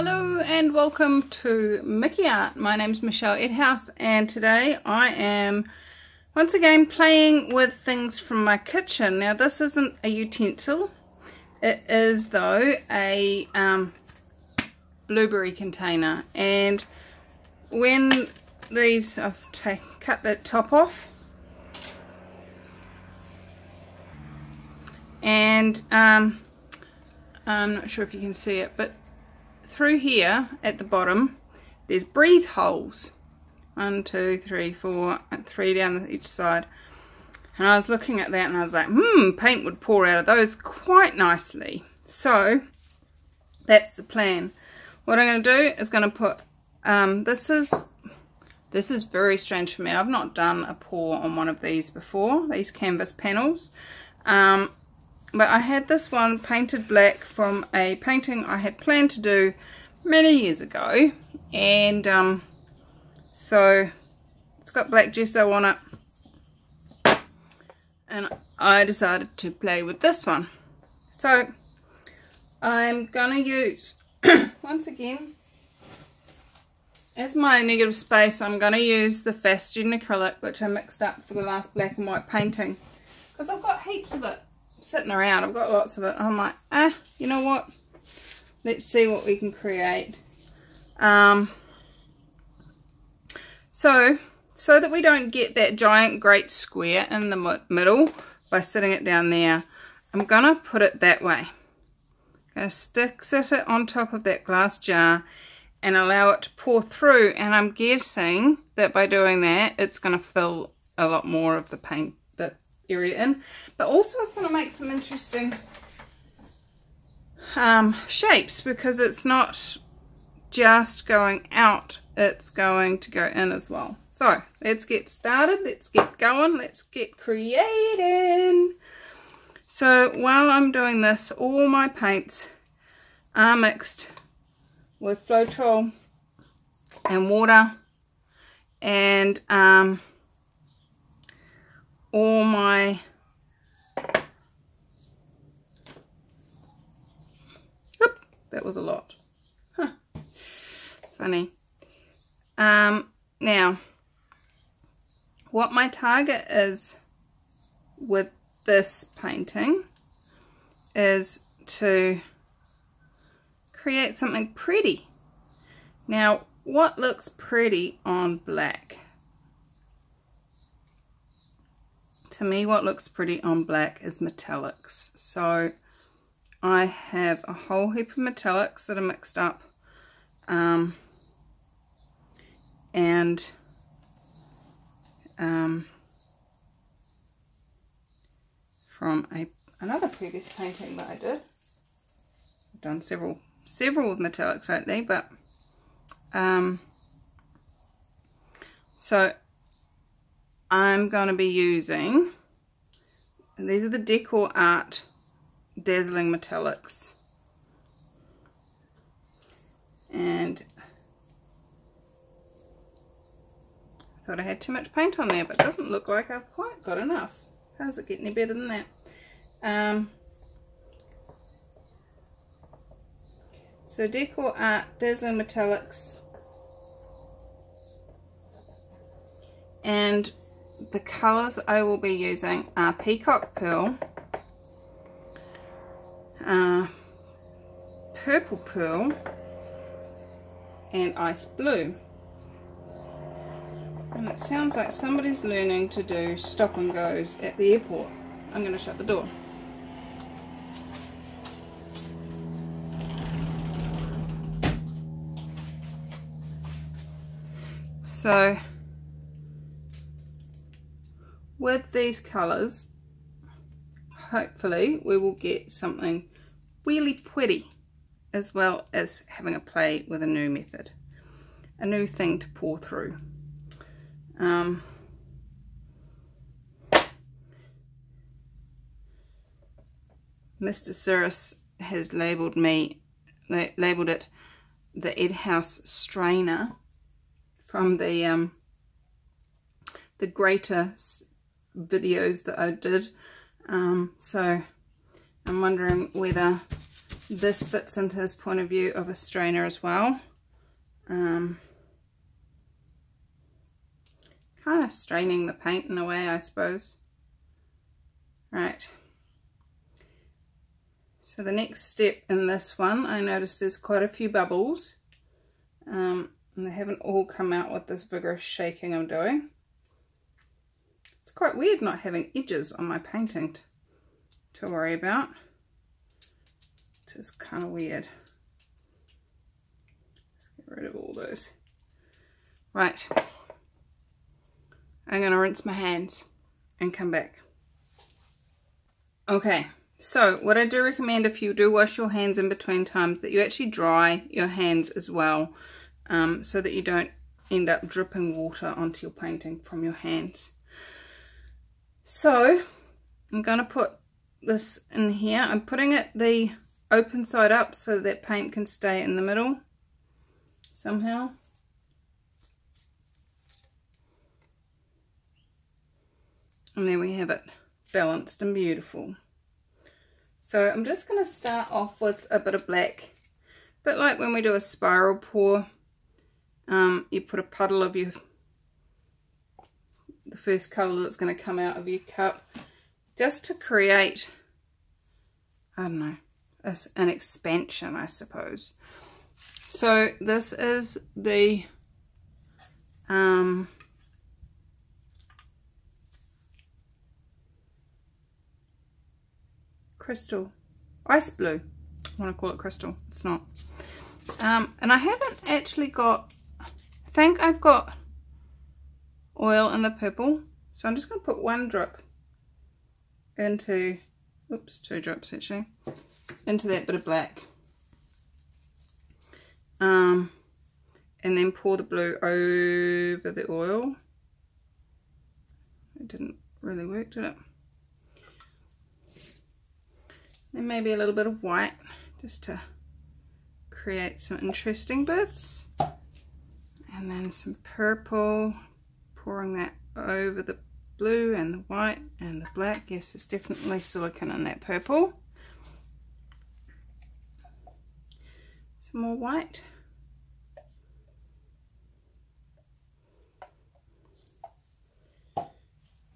Hello and welcome to Mickey Art. My name's Michelle Edhouse and today I am once again playing with things from my kitchen. Now this isn't a utensil, it is though a blueberry container, and when these, I've cut that top off, and I'm not sure if you can see it, but through here at the bottom there's breathe holes, 1, 2, 3, 4, 3 down each side, and I was looking at that and I was like, paint would pour out of those quite nicely. So that's the plan. What I'm going to do is going to put this is very strange for me. I've not done a pour on one of these before, these canvas panels, but I had this one painted black from a painting I had planned to do many years ago, and so it's got black gesso on it, and I decided to play with this one. So I'm gonna use once again as my negative space, I'm gonna use the fast student acrylic, which I mixed up for the last black and white painting, because I've got heaps of it sitting around. I've got lots of it. I'm like, you know what, let's see what we can create. So that we don't get that giant great square in the middle by sitting it down there, I'm gonna put it that way. I'm gonna sit it on top of that glass jar and allow it to pour through, and I'm guessing that by doing that it's gonna fill a lot more of the paint area in, but also it's going to make some interesting shapes, because it's not just going out, it's going to go in as well. So let's get started, let's get going, let's get creating. So while I'm doing this, all my paints are mixed with Floetrol and water, and all my that was a lot, funny. Now what my target is with this painting is to create something pretty. Now what looks pretty on black? To me, what looks pretty on black is metallics. So I have a whole heap of metallics that are mixed up, and from another previous painting that I did. I've done several with metallics lately, but so I'm going to be using, these are the Decor Art Dazzling Metallics, and I thought I had too much paint on there, but it doesn't look like I've quite got enough. How's it get any better than that? So Decor Art Dazzling Metallics, and the colours I will be using are Peacock Pearl, Purple Pearl, and Ice Blue. And it sounds like somebody's learning to do stop and goes at the airport. I'm going to shut the door. So with these colours, hopefully we will get something really pretty, as well as having a play with a new method, a new thing to pour through. Mr. Cyrus has labelled it the Edhouse strainer from the greater videos that I did, so I'm wondering whether this fits into his point of view of a strainer as well. Kind of straining the paint in a way, I suppose. Right. So the next step in this one, I noticed there's quite a few bubbles. And they haven't all come out with this vigorous shaking I'm doing. It's quite weird not having edges on my painting to worry about. It's just kind of weird. Let's get rid of all those. Right. I'm going to rinse my hands and come back. Okay, so what I do recommend, if you do wash your hands in between times, that you actually dry your hands as well, so that you don't end up dripping water onto your painting from your hands. So I'm going to put this in here. I'm putting it the open side up so that paint can stay in the middle somehow. And there we have it, balanced and beautiful. So I'm just going to start off with a bit of black, but like when we do a spiral pour, you put a puddle of the first colour that's going to come out of your cup, just to create, I don't know, an expansion, I suppose. So this is the crystal, ice blue. I want to call it crystal, it's not. And I haven't actually got, I think I've got oil in the purple, so I'm just going to put one drop into, oops, 2 drops actually, into that bit of black, and then pour the blue over the oil. It didn't really work, did it? And maybe a little bit of white, just to create some interesting bits. And then some purple, pouring that over the blue and the white and the black. Yes, there's definitely silicone in that purple. Some more white.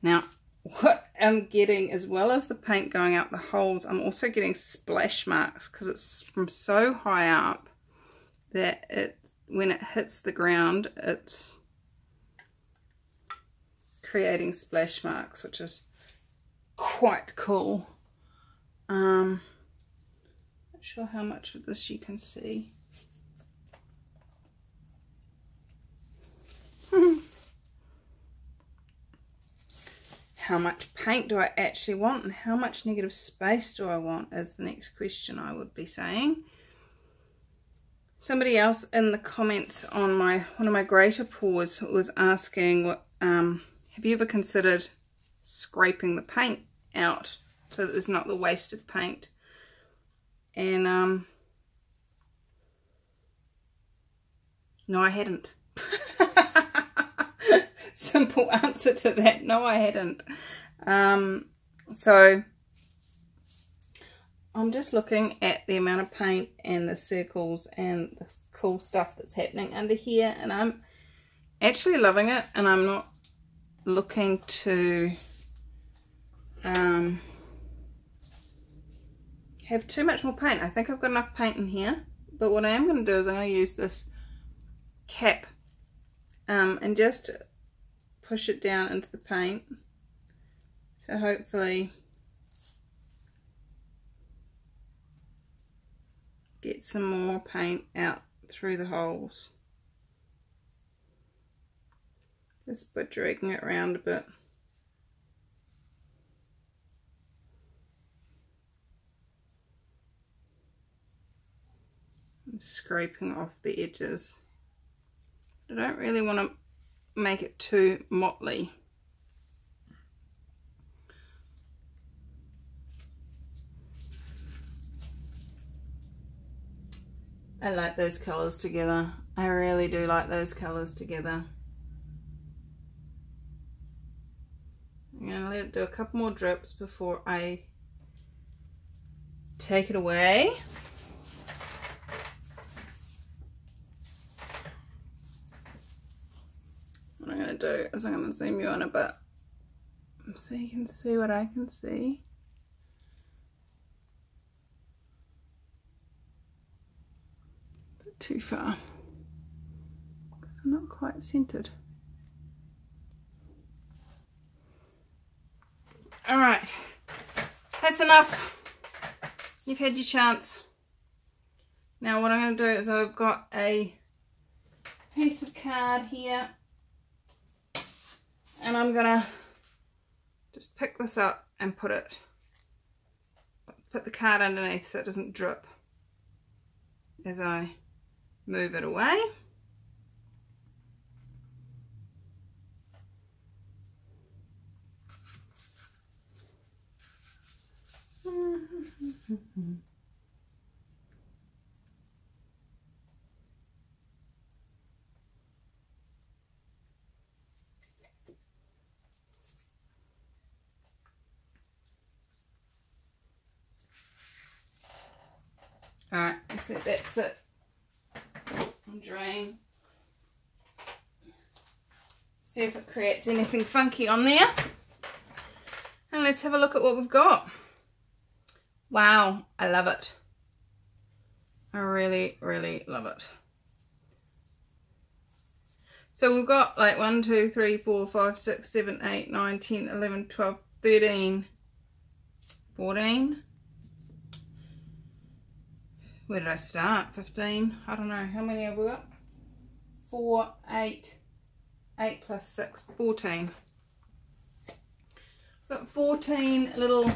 Now, what I'm getting, as well as the paint going out the holes, I'm also getting splash marks because it's from so high up that when it hits the ground, it's creating splash marks, which is quite cool. Not sure how much of this you can see. How much paint do I actually want, and how much negative space do I want is the next question I would be saying. Somebody else in the comments on one of my greater pours was asking, what have you ever considered scraping the paint out so that there's not the wasted paint? And no, I hadn't. Simple answer to that, no, I hadn't. So I'm just looking at the amount of paint and the circles and the cool stuff that's happening under here, and I'm actually loving it, and I'm not looking to have too much more paint. I think I've got enough paint in here, but what I am going to do is I'm going to use this cap and just push it down into the paint, so hopefully get some more paint out through the holes, just by dragging it around a bit. And scraping off the edges. I don't really want to make it too motley. I like those colours together. I really do like those colours together. I'm going to let it do a couple more drips before I take it away. is. I'm going to zoom you in a bit so you can see what I can see. A bit too far because I'm not quite centered. Alright, that's enough. You've had your chance. Now what I'm going to do is I've got a piece of card here and I'm going to just pick this up and put the card underneath so it doesn't drip as I move it away. Alright, so that's it. I'll drain. See if it creates anything funky on there. And let's have a look at what we've got. Wow, I love it. I really, really love it. So we've got like 1, 2, 3, 4, 5, 6, 7, 8, 9, 10, 11, 12, 13, 14. Where did I start? 15? I don't know. How many have we got? 4, 8, 8 plus 6, 14. Got 14 little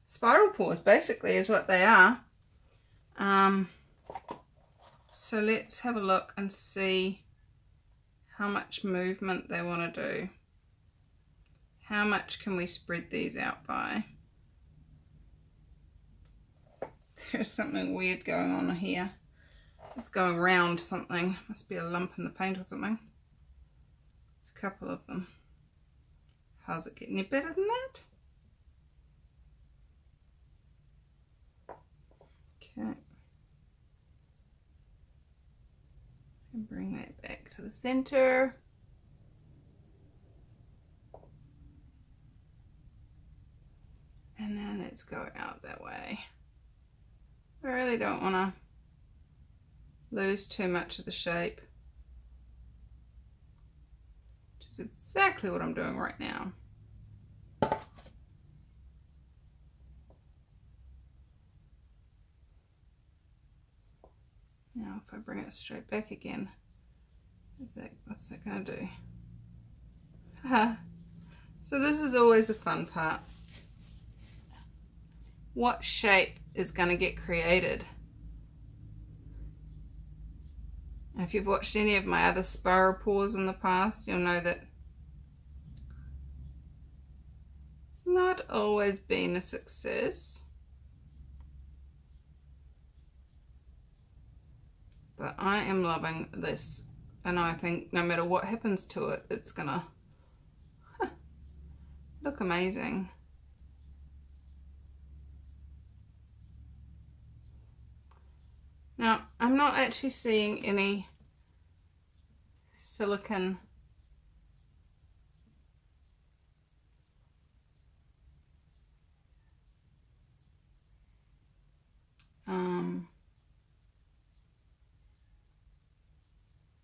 spiral pores, basically, is what they are. So let's have a look and see how much movement they want to do. How much can we spread these out by? There's something weird going on here. It's going around something. Must be a lump in the paint or something. There's a couple of them. How's it getting any better than that? Okay. And bring that back to the center. And then let's go out that way. I really don't want to lose too much of the shape, which is exactly what I'm doing right now. Now if I bring it straight back again, what's that going to do? Haha. So this is always the fun part. What shape is going to get created? And if you've watched any of my other spiral pores in the past, you'll know that it's not always been a success. But I am loving this, and I think no matter what happens to it, it's gonna look amazing. Now, I'm not actually seeing any silicone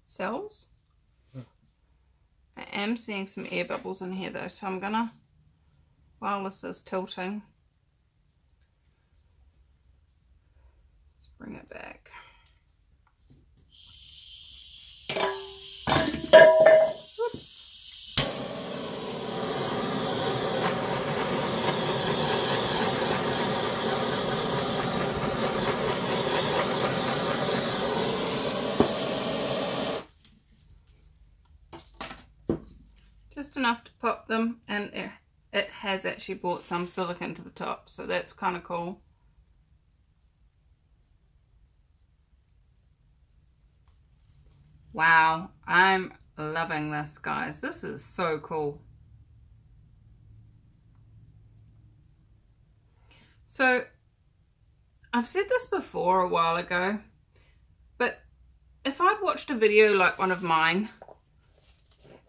cells. I am seeing some air bubbles in here though, so I'm gonna, while this is tilting, let's bring it back. Just enough to pop them, and it has actually brought some silicone to the top, so that's kind of cool. Wow, I'm loving this, guys. This is so cool. So I've said this before a while ago, but if I'd watched a video like one of mine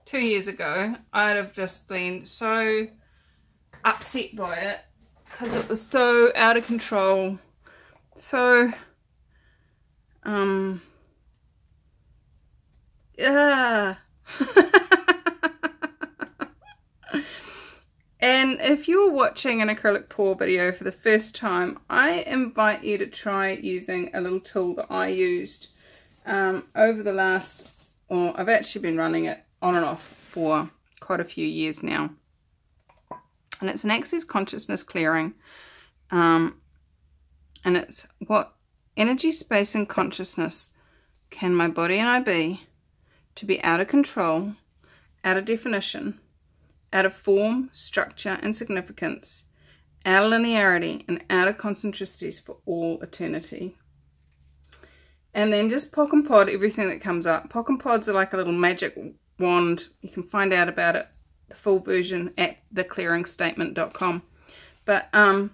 2 years ago, I'd have just been so upset by it because it was so out of control. So, yeah. And if you're watching an acrylic pour video for the first time, I invite you to try using a little tool that I used over the last, or I've actually been running it on and off for quite a few years now. And it's an access consciousness clearing. And it's what energy, space, and consciousness can my body and I be to be out of control, out of definition, out of form, structure, and significance, out of linearity, and out of concentricities for all eternity. And then just pock and pod everything that comes up. Pock and pods are like a little magic wand. You can find out about it, the full version, at theclearingstatement.com. But I'm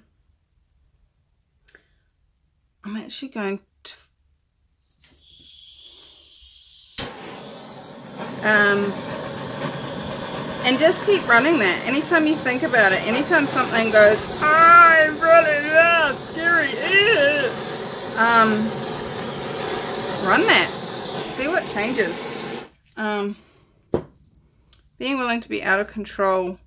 actually going to and just keep running that. Anytime you think about it, anytime something goes, I really scary, run that. See what changes. Being willing to be out of control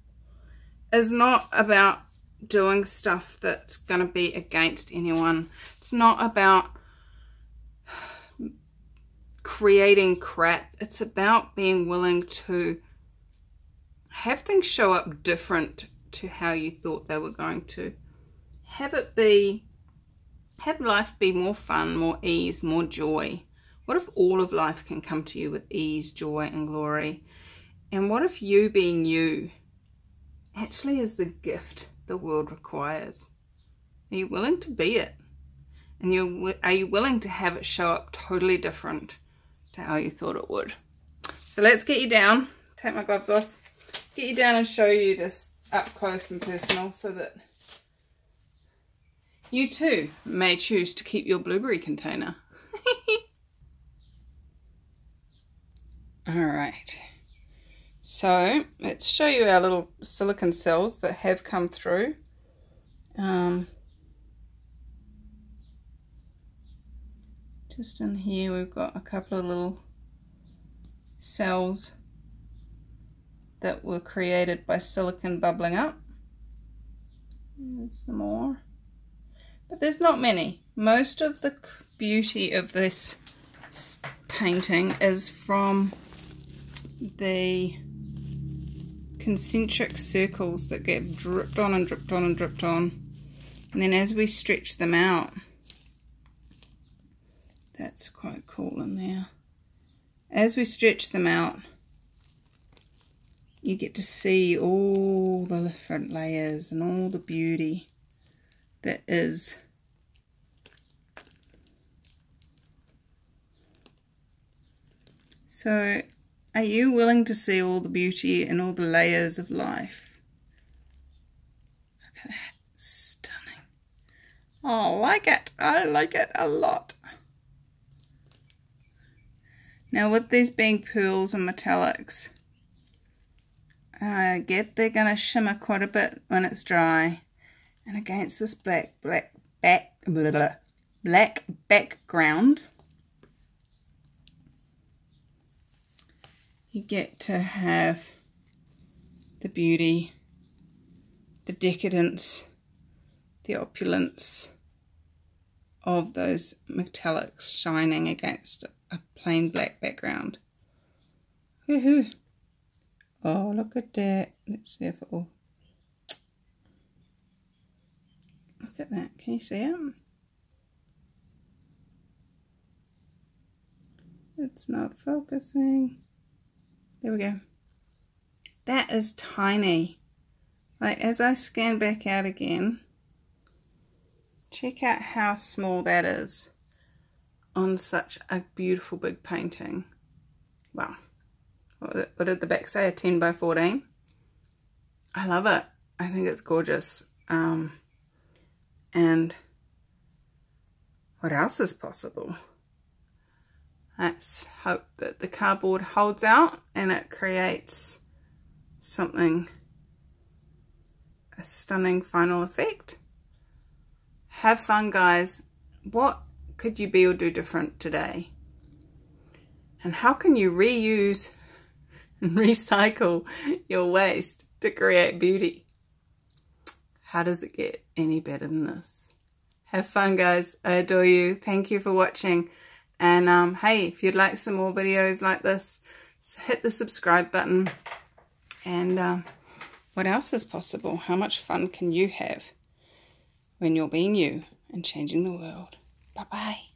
is not about doing stuff that's going to be against anyone. It's not about creating crap. It's about being willing to have things show up different to how you thought they were going to. Have life be more fun, more ease, more joy. What if all of life can come to you with ease, joy, and glory? And what if you being you actually is the gift the world requires? Are you willing to be it? And are you willing to have it show up totally different to how you thought it would? So let's get you down. Take my gloves off. Get you down and show you this up close and personal so that you too may choose to keep your blueberry container. Alright, so let's show you our little silicone cells that have come through. Just in here we've got a couple of little cells that were created by silicone bubbling up. There's some more, but there's not many. Most of the beauty of this painting is from the concentric circles that get dripped on and dripped on and dripped on, and then as we stretch them out, that's quite cool in there. As we stretch them out, you get to see all the different layers and all the beauty that is. So, are you willing to see all the beauty and all the layers of life? Look at that. Stunning. Oh, I like it. I like it a lot. Now, with these being pearls and metallics, I get they're going to shimmer quite a bit when it's dry. And against this black background, you get to have the beauty, the decadence, the opulence of those metallics shining against a plain black background. Woohoo! Oh, look at that. Let's see if it will. Look at that. Can you see it? It's not focusing. There we go. That is tiny. Like, as I scan back out again, check out how small that is on such a beautiful big painting. Wow. What did the back say? A 10 by 14? I love it. I think it's gorgeous. And what else is possible? Let's hope that the cardboard holds out and it creates something, a stunning final effect. Have fun, guys. What could you be or do different today? And how can you reuse and recycle your waste to create beauty? How does it get any better than this? Have fun, guys. I adore you. Thank you for watching. And hey, if you'd like some more videos like this, hit the subscribe button. And what else is possible? How much fun can you have when you're being you and changing the world? Bye-bye.